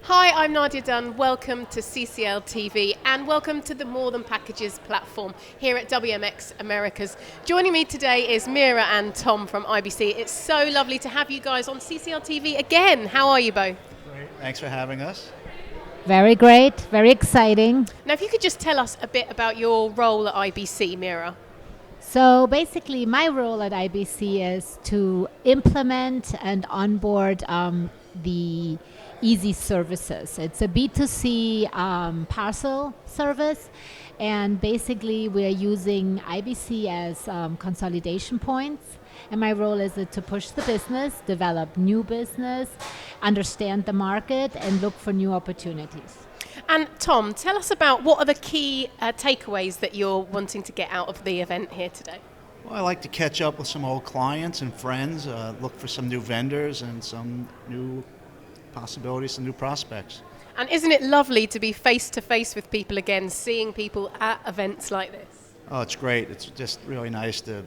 Hi, I'm Nadia Dunn. Welcome to CCL TV and welcome to the More Than Packages platform here at WMX Americas. Joining me today is Mirja and Tom from IBC. It's so lovely to have you guys on CCL TV again. How are you both? Great. Thanks for having us. Very great, very exciting. Now, if you could just tell us a bit about your role at IBC, Mirja. So basically, my role at IBC is to implement and onboard the easy services. It's a B2C parcel service, and basically we are using IBC as consolidation points. And my role is to push the business, develop new business, understand the market, and look for new opportunities. And Tom, tell us about what are the key takeaways that you're wanting to get out of the event here today? Well, I like to catch up with some old clients and friends, look for some new vendors and some new possibilities, some new prospects. And isn't it lovely to be face to face with people again, seeing people at events like this? Oh, it's great. It's just really nice to,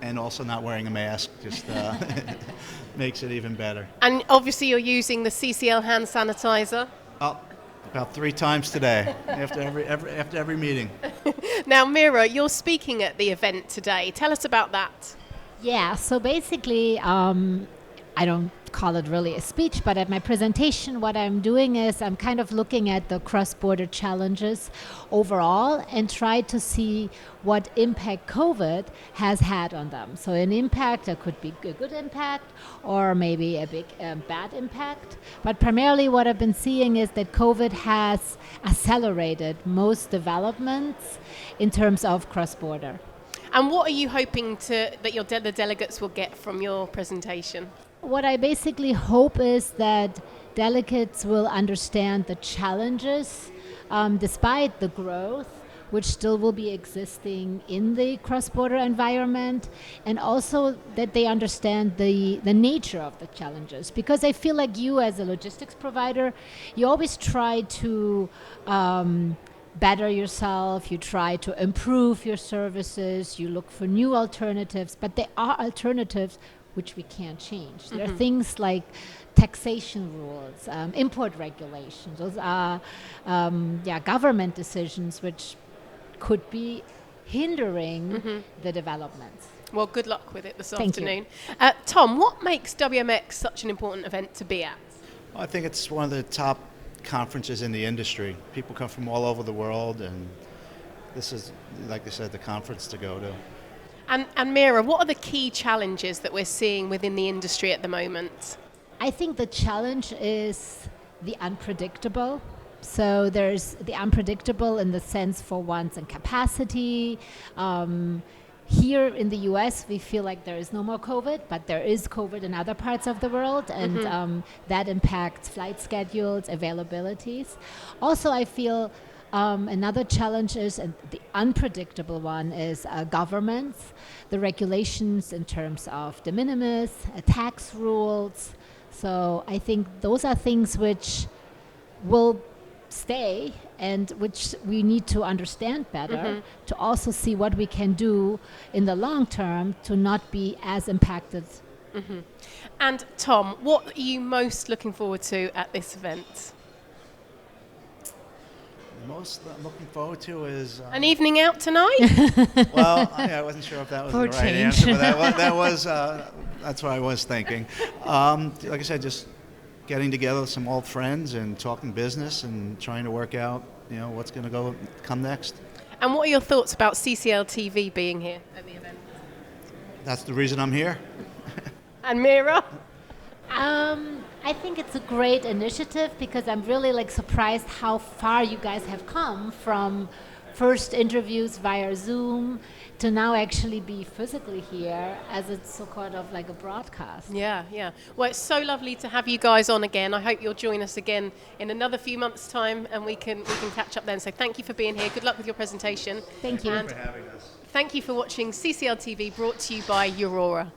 and also not wearing a mask just makes it even better. And obviously you're using the CCL hand sanitizer. Oh, about 3 times today, after every meeting. Now, Mirja, you're speaking at the event today. Tell us about that. Yeah, so basically, I don't call it really a speech, but at my presentation, what I'm doing is I'm kind of looking at the cross-border challenges overall and try to see what impact COVID has had on them. So an impact, it could be a good impact or maybe a big bad impact. But primarily what I've been seeing is that COVID has accelerated most developments in terms of cross-border. And what are you hoping that the delegates will get from your presentation? What I basically hope is that delegates will understand the challenges despite the growth, which still will be existing in the cross-border environment, and also that they understand the nature of the challenges. Because I feel like you as a logistics provider, you always try to better yourself, you try to improve your services, you look for new alternatives, but there are alternatives which we can't change. There are things like taxation rules, import regulations. Those are government decisions which could be hindering the developments. Well, good luck with it this Thank afternoon. Tom, what makes WMX such an important event to be at? Well, I think it's one of the top conferences in the industry. People come from all over the world, and this is, like I said, the conference to go to. And Mirja, what are the key challenges that we're seeing within the industry at the moment? I think the challenge is the unpredictable. So there's the unpredictable in the sense for one's and capacity. Here in the US, we feel like there is no more COVID, but there is COVID in other parts of the world, and that impacts flight schedules, availabilities. Also, I feel another challenge is, and the unpredictable one, is governments, the regulations in terms of de minimis, tax rules. So I think those are things which will stay and which we need to understand better to also see what we can do in the long term to not be as impacted. And Tom, what are you most looking forward to at this event? Most I'm looking forward to is An evening out tonight? well, I wasn't sure if that was For the right change. answer, but that's what I was thinking. Like I said, just getting together with some old friends and talking business and trying to work out, what's going to come next. And what are your thoughts about CCL TV being here at the event? That's the reason I'm here. And Mirja? I think it's a great initiative because I'm really surprised how far you guys have come from first interviews via Zoom to now actually be physically here as it's sort of like a broadcast. Yeah. Well, it's so lovely to have you guys on again. I hope you'll join us again in another few months' time and we can catch up then. So thank you for being here. Good luck with your presentation. Thank you. Thank you for having us. Thank you for watching CCL TV, brought to you by Aurora.